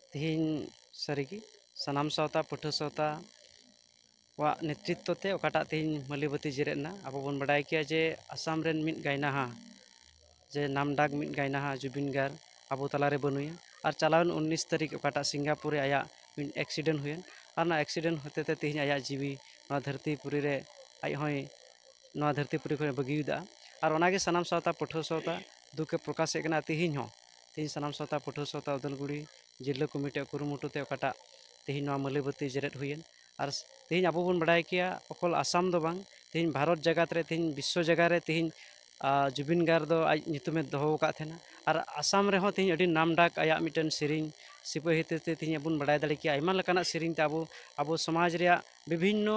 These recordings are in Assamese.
Tihin sarigi sanam sauta putu sauta wa नेतृत्व ते ओकाटा तिहिन मलिबती जिरेना आबो बन बडाय किया जे आसाम रेन मिट गायना हा जे नामडाक मिट गायना हा जुबिन गार आबो तलारे बनुया और चलावन 19 तारीख ओकाटा सिंगापुर आया मिट एक्सीडेंट हुए और ना एक्सीडेंट होते ते तिहिन आया जीवी ना धरतीपुरी रे आई होय ना धरतीपुरी को बगिदा और ओनागे सनाम सावता पठो सावता दुख प्रकाश एकना तिहिन हो तिहिन सनाम सावता पठो सावता उदलगुड़ी जिल्ला कमिटी कुरुमुटु ते ओकाटा तिहिन ना मलिबती जेरेट हुएन और तिहिन आबो बन बडाय किया अकल आसाम दो बांग तिहिन भारत जगत रे तिहिन विश्व जगह रे तिहिन जुबिन गार दो आज नितुमे दोहो का थेना और आसाम रे हो तिहिन अडी नामडाक आया मिटन सिरिंग सिपाही ते तिहिन बन बडाय दाले किया आयमा लकाना सिरिंग ते आबो समाज रे विभिन्न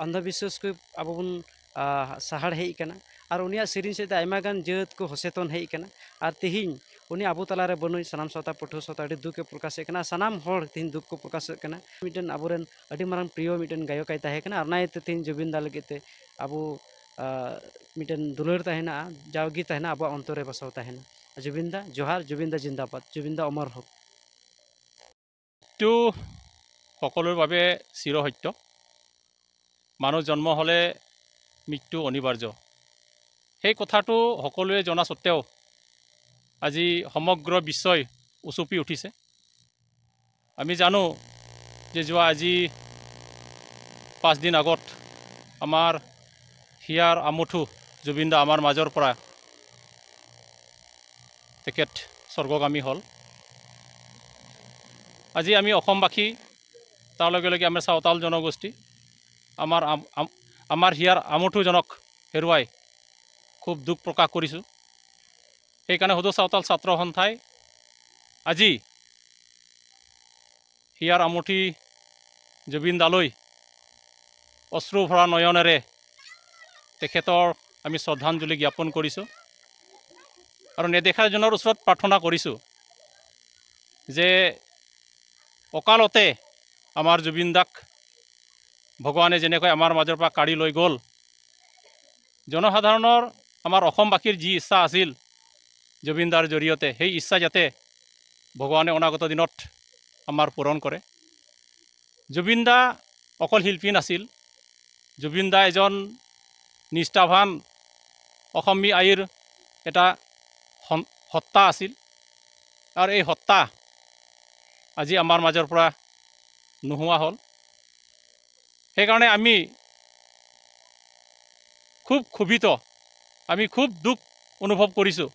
अंधविश्वास को आबो बन सहाड़ हेई कना और उनिया सिरिंग से आयमा गान जेत को हसेतन हेई कना और तिहिन उनी आबो तलारे बनुई सनाम सावता पठो सावता अडी दुख प्रकाश कना सनाम होड़ तिहिन दुख को प्रकाश कना मिटन आबोरेन अडी मारांग प्रिय मिटन गायक ताहे कना और नायते तिहिन जुबिन दा लगे ते आबो मिटन दुलर ताहेना जावगी ताहेना आबो अंतरे बसाव ताहेना जुबिन दा जोहार जुबिन दा जिंदाबाद जुबिन दा अमर होक तो সকলোৰ বাবে চিৰ সত্য মানুহ জন্ম হলে মৃত্যু অনিবাৰ্য সেই কথাটো সকলোৱে জনা সত্ত্বেও আজি সমগ্ৰ বিশ্বই উচুপি উঠিছে আমি জানো যে যোৱা আজি 5 দিন আগত আমাৰ হিয়াৰ আমঠু জুবিন দা আমাৰ মাজৰ পৰা তেখেত স্বৰ্গগামী হল আজি আমি অসমবাসী তাৰ লগে লগে আমাৰ সাঁওতাল জনগোষ্ঠী আমাৰ হিয়াৰ আমঠুজনক হেৰুৱাই খুব দুখ প্ৰকাশ কৰিছোঁ সেইকাৰণে সদৌ সাঁওতাল ছাত্ৰ সন্থাই আজি হিয়াৰ আমঠি জুবিন দালৈ অশ্ৰু ভৰা নয়নেৰে তেখেতৰ আমি শ্ৰদ্ধাঞ্জলি জ্ঞাপন কৰিছোঁ আৰু নেদেখাজনৰ ওচৰত প্ৰাৰ্থনা কৰিছোঁ যে অকালতে আমাৰ জুবিন দাক ভগৱানে যেনেকৈ আমাৰ মাজৰ পৰা কাঢ়ি লৈ গ'ল জনসাধাৰণৰ আমাৰ অসমবাসীৰ যি ইচ্ছা আছিল জুবিন দাৰ জৰিয়তে সেই ইচ্ছা যাতে ভগৱানে অনাগত দিনত আমাৰ পূৰণ কৰে জুবিন দা অকল শিল্পী নাছিল জুবিন দা এজন নিষ্ঠাৱান অসমী আইৰ এটা হত্যা আছিল আৰু এই হত্যা আজি আমাৰ মাজৰ পৰা নোহোৱা হ'ল সেইকাৰণে আমি খুব ক্ষোভিত আমি খুব দুখ অনুভৱ কৰিছোঁ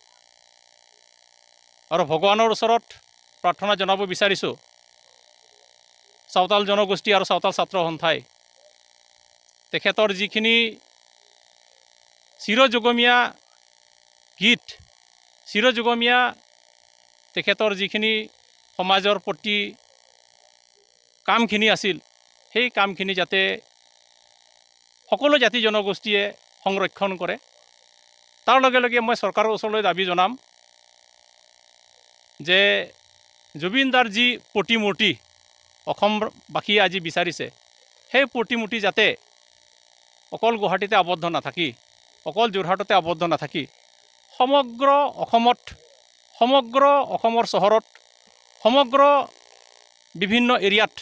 আৰু ভগৱানৰ ওচৰত প্ৰাৰ্থনা জনাব বিচাৰিছোঁ সাঁওতাল জনগোষ্ঠী আৰু সাঁওতাল ছাত্ৰ সন্থাই তেখেতৰ যিখিনি চিৰযুগমীয়া গীত চিৰযুগমীয়া তেখেতৰ যিখিনি সমাজৰ প্ৰতি কামখিনি আছিল সেই কামখিনি যাতে সকলো জাতি জনগোষ্ঠীয়ে সংৰক্ষণ কৰে তাৰ লগে লগে মই চৰকাৰৰ ওচৰলৈ দাবী জনাম যে জুবিন দাৰ যি প্ৰতিমূৰ্তি অসমবাসীয়ে আজি বিচাৰিছে সেই প্ৰতিমূৰ্তি যাতে অকল গুৱাহাটীতে আবদ্ধ নাথাকি অকল যোৰহাটতে আবদ্ধ নাথাকি সমগ্ৰ অসমৰ চহৰত সমগ্ৰ বিভিন্ন এৰিয়াত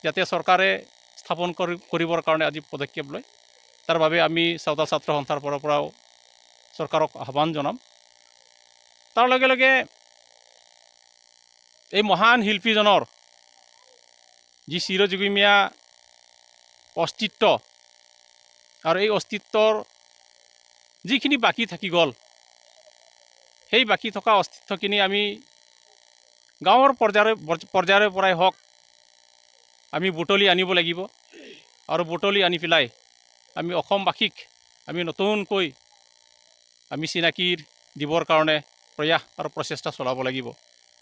যাতে চৰকাৰে স্থাপন কৰিবৰ কাৰণে আজি পদক্ষেপ লয় তাৰ বাবে আমি চাওতাল ছাত্ৰ সন্থাৰ পৰাও চৰকাৰক আহ্বান জনাম তাৰ লগে লগে এই মহান শিল্পীজনৰ যি চিৰযুগমীয়া অস্তিত্ব আৰু এই অস্তিত্বৰ যিখিনি বাকী থাকি গ'ল সেই বাকী থকা অস্তিত্বখিনি আমি গাঁৱৰ পৰ্যায়ৰ পৰাই হওক আমি বুটলি আনিব লাগিব আৰু বুটলি আনি পেলাই আমি অসমবাসীক আমি নতুনকৈ আমি চিনাকি দিবৰ কাৰণে প্ৰয়াস আৰু প্ৰচেষ্টা চলাব লাগিব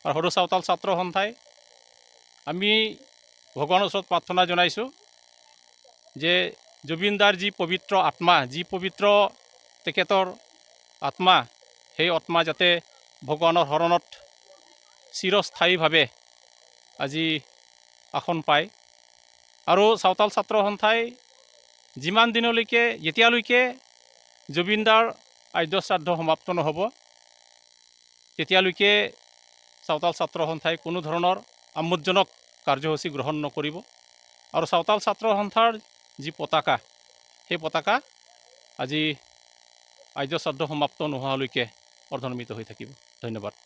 আৰু সৰু চাওতাল ছাত্ৰ সন্থাই আমি ভগৱানৰ ওচৰত প্ৰাৰ্থনা জনাইছোঁ যে জুবিনদাৰ যি পবিত্ৰ আত্মা যি পবিত্ৰ তেখেতৰ আত্মা সেই আত্মা যাতে ভগৱানৰ শৰণত চিৰস্থায়ীভাৱে আজি আসন পায় আৰু চাওতাল ছাত্ৰ সন্থাই যিমান দিনলৈকে যেতিয়ালৈকে জুবিনদাৰ আদ্য শ্ৰাদ্ধ সমাপ্ত নহ'ব তেতিয়ালৈকে চাওতাল ছাত্ৰ সন্থাই কোনো ধৰণৰ আমোদজনক কাৰ্যসূচী গ্ৰহণ নকৰিব আৰু চাওতাল ছাত্ৰ সন্থাৰ যি পতাকা সেই পতাকা আজি আদ্য শ্ৰাদ্ধ সমাপ্ত নোহোৱালৈকে অৰ্ধনমিত হৈ থাকিব ধন্যবাদ